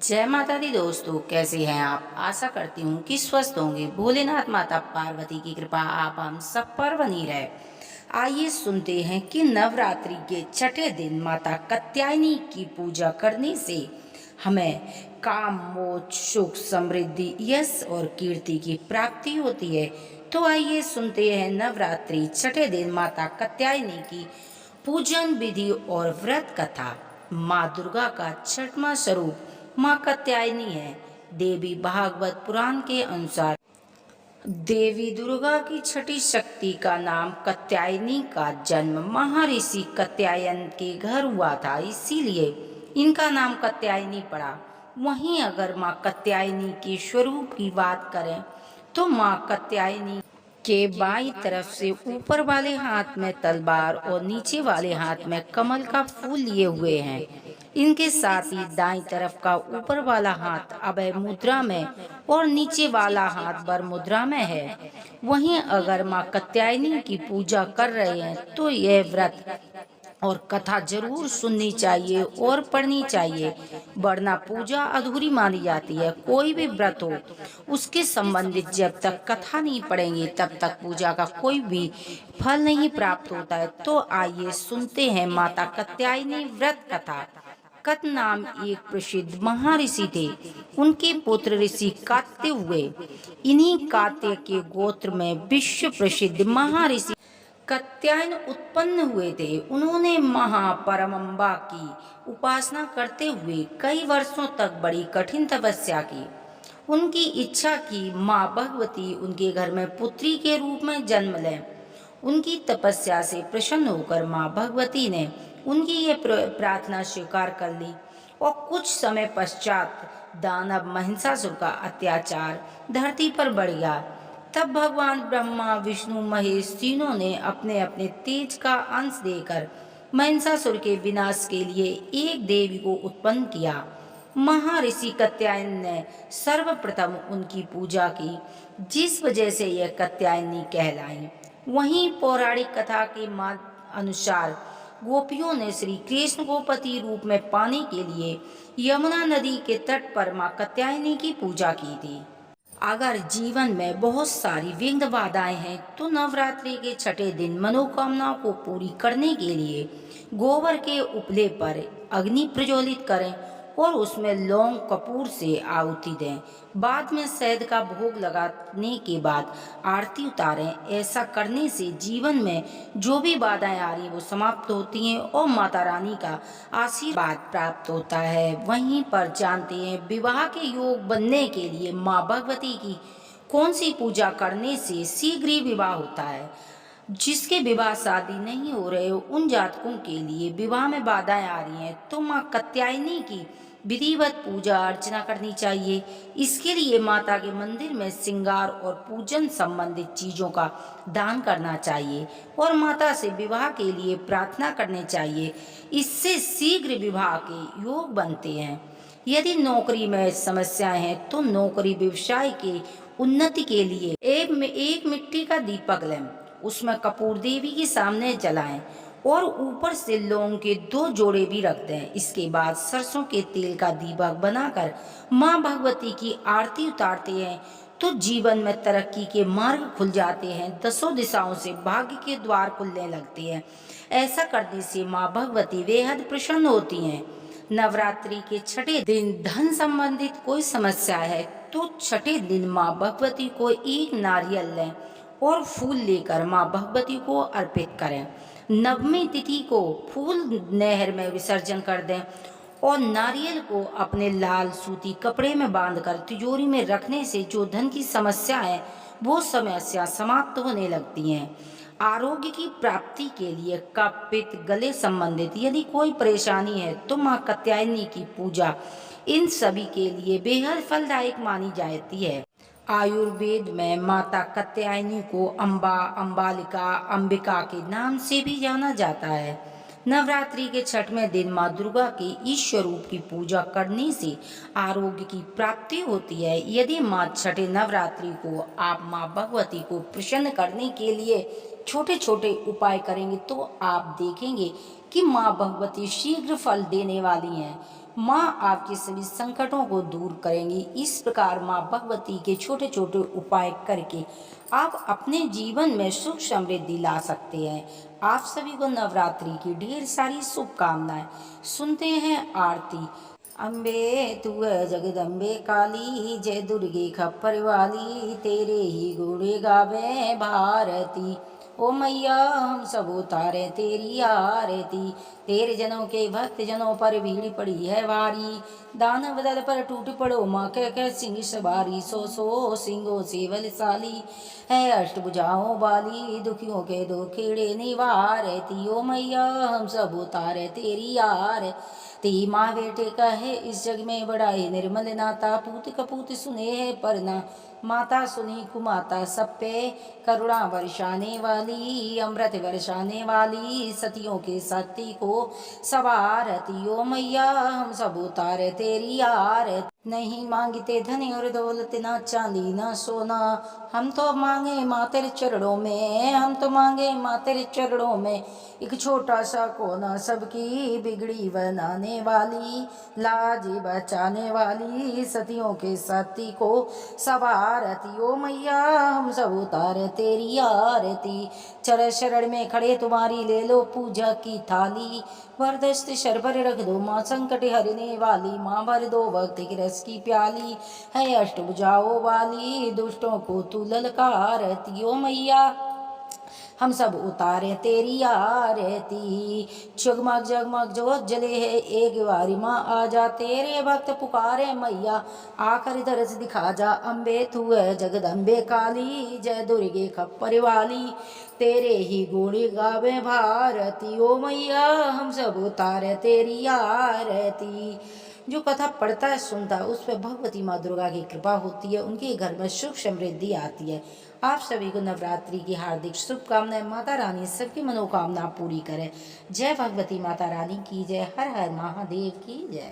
जय माता दी दोस्तों, कैसे हैं आप। आशा करती हूँ कि स्वस्थ होंगे। भोलेनाथ माता पार्वती की कृपा आप हम सब पर बनी रहे। आइए सुनते हैं कि नवरात्रि के छठे दिन माता कात्यायनी की पूजा करने से हमें काम, मोक्ष, सुख, समृद्धि, यश और कीर्ति की प्राप्ति होती है। तो आइए सुनते हैं नवरात्रि छठे दिन माता कात्यायनी की पूजन विधि और व्रत कथा। माँ दुर्गा का छठवां स्वरूप माँ कात्यायनी है। देवी भागवत पुराण के अनुसार देवी दुर्गा की छठी शक्ति का नाम कात्यायनी का जन्म महर्षि कात्यायन के घर हुआ था, इसीलिए इनका नाम कात्यायनी पड़ा। वहीं अगर माँ कात्यायनी के स्वरूप की बात करें तो माँ कात्यायनी के बाईं तरफ से ऊपर वाले हाथ में तलवार और नीचे वाले हाथ में कमल का फूल लिए हुए हैं। इनके साथ ही दाईं तरफ का ऊपर वाला हाथ अभय मुद्रा में और नीचे वाला हाथ वर मुद्रा में है। वहीं अगर माँ कात्यायनी की पूजा कर रहे हैं तो यह व्रत और कथा जरूर सुननी चाहिए और पढ़नी चाहिए, वरना पूजा अधूरी मानी जाती है। कोई भी व्रत हो, उसके संबंधित जब तक कथा नहीं पढ़ेंगे तब तक पूजा का कोई भी फल नहीं प्राप्त होता है। तो आइए सुनते हैं माता कात्यायनी व्रत कथा। कत नाम एक प्रसिद्ध महर्षि थे। उनके पुत्र ऋषि कात्य हुए। इन्हीं कात्य के गोत्र में विश्व प्रसिद्ध महर्षि कात्यायन उत्पन्न हुए थे। उन्होंने महापरमंबा की उपासना करते हुए कई वर्षों तक बड़ी कठिन तपस्या की। उनकी इच्छा की माँ भगवती उनके घर में पुत्री के रूप में जन्म लें। उनकी तपस्या से प्रसन्न होकर माँ भगवती ने उनकी ये प्रार्थना स्वीकार कर ली और कुछ समय पश्चात दानव महिषासुर का अत्याचार धरती पर बढ़ गया। तब भगवान ब्रह्मा, विष्णु, महेश तीनों ने अपने अपने तेज का अंश देकर महिषासुर के विनाश के लिए एक देवी को उत्पन्न किया। महर्षि कात्यायन ने सर्वप्रथम उनकी पूजा की, जिस वजह से यह कात्यायनी कहलाई। वहीं पौराणिक कथा के अनुसार गोपियों ने श्री कृष्ण को पति रूप में पाने के लिए यमुना नदी के तट पर मां कात्यायनी की पूजा की थी। अगर जीवन में बहुत सारी विघ्न बाधाएं हैं तो नवरात्रि के छठे दिन मनोकामनाओं को पूरी करने के लिए गोबर के उपले पर अग्नि प्रज्वलित करें और उसमें लौंग कपूर से आहुति दें। बाद में शहद का भोग लगाने के बाद आरती उतारें। ऐसा करने से जीवन में जो भी बाधाएं आ रही वो समाप्त होती हैं और माता रानी का आशीर्वाद प्राप्त होता है। वहीं पर जानते हैं विवाह के योग बनने के लिए माँ भगवती की कौन सी पूजा करने से शीघ्र ही विवाह होता है। जिसके विवाह शादी नहीं हो रहे हो, उन जातकों के लिए विवाह में बाधाएं आ रही हैं तो माँ कात्यायनी की विधिवत पूजा अर्चना करनी चाहिए। इसके लिए माता के मंदिर में श्रृंगार और पूजन संबंधित चीजों का दान करना चाहिए और माता से विवाह के लिए प्रार्थना करनी चाहिए। इससे शीघ्र विवाह के योग बनते हैं। यदि नौकरी में समस्याएं हैं तो नौकरी व्यवसाय के उन्नति के लिए एक मिट्टी का दीपक लें, उसमें कपूर देवी के सामने जलाएं और ऊपर से लौंग के 2 जोड़े भी रख दें। इसके बाद सरसों के तेल का दीपक बनाकर माँ भगवती की आरती उतारते हैं तो जीवन में तरक्की के मार्ग खुल जाते हैं। 10 दिशाओं से भाग्य के द्वार खुलने लगते हैं। ऐसा करने से माँ भगवती बेहद प्रसन्न होती हैं। नवरात्रि के छठे दिन धन संबंधित कोई समस्या है तो छठे दिन माँ भगवती को एक नारियल लें और फूल लेकर माँ भगवती को अर्पित करें। नवमी तिथि को फूल नहर में विसर्जन कर दें और नारियल को अपने लाल सूती कपड़े में बांधकर तिजोरी में रखने से जो धन की समस्या है वो समस्या समाप्त होने लगती हैं। आरोग्य की प्राप्ति के लिए कफ, पित्त, गले संबंधित यदि कोई परेशानी है तो माँ कात्यायनी की पूजा इन सभी के लिए बेहद फलदायक मानी जाती है। आयुर्वेद में माता कात्यायनी को अम्बा, अम्बालिका, अंबिका के नाम से भी जाना जाता है। नवरात्रि के छठवें दिन माँ दुर्गा के इस स्वरूप की पूजा करने से आरोग्य की प्राप्ति होती है। यदि माँ छठे नवरात्रि को आप माँ भगवती को प्रसन्न करने के लिए छोटे छोटे उपाय करेंगे तो आप देखेंगे कि माँ भगवती शीघ्र फल देने वाली हैं। माँ आपके सभी संकटों को दूर करेंगी। इस प्रकार माँ भगवती के छोटे छोटे उपाय करके आप अपने जीवन में सुख समृद्धि ला सकते हैं। आप सभी को नवरात्रि की ढेर सारी शुभकामनाएं। सुनते हैं आरती। अम्बे तू है जगदम्बे काली, जय दुर्गे खप्पर वाली, तेरे ही गुण गावे भारती। ओ मैया हम सब उतारे तेरी आरती, तेरे जनों के भक्त जनों पर भीड़ पड़ी है भारी, दानव दल पर टूट पड़ो माँ कह सिंह सवारी, सो सिंगों से बलशाली है अष्टभुजाओं वाली, दुखियों के दो खेड़े निवारती। ओ मैया हम सब उतारे तेरी आरती, माँ बेटे का है इस जग में बड़ा ही निर्मल नाता, पूत कपूत सुने है परना, माता सुनी कुमाता, सब पे करुणा बरसाने वाली, अमृत बरसाने वाली, सतियों के सती को सवारती। ओ मैया हम सब उतारे तेरी आरती, नहीं मांगते धन और दौलत ना चांदी ना सोना, हम तो मांगे माँ तेरे चरणों में, हम तो मांगे माँ तेरे चरणों में एक छोटा सा कोना, सबकी बिगड़ी बनाने वाली, लाज बचाने वाली, सतियों के सती को सवारती। ओ मैया हम सब उतारे तेरी आरती, चरण शरण में खड़े तुम्हारी ले लो पूजा की थाली, वरदस्त शरबर रख दो माँ संकट हरने वाली, माँ भर दो भक्ति की रस की प्याली, है अष्टभुजाओं वाली, दुष्टों को तू ललकारती। ओ मैया हम सब उतारे तेरी आरती, जगमग जगमग जोत जले है एक बारी माँ आ जा, तेरे भक्त पुकारे मैया आकर दरस दिखा जा, अम्बे तू है जगदम्बे काली, जय दुर्गे खप्पर वाली, तेरे ही गुण गावे भारती। ओ मैया हम सब उतारे तेरी आरती। जो कथा पढ़ता है सुनता है उस पर भगवती माँ दुर्गा की कृपा होती है, उनके घर में सुख समृद्धि आती है। आप सभी को नवरात्रि की हार्दिक शुभकामनाएं। माता रानी सबकी मनोकामना पूरी करे। जय भगवती माता रानी की जय। हर हर महादेव की जय।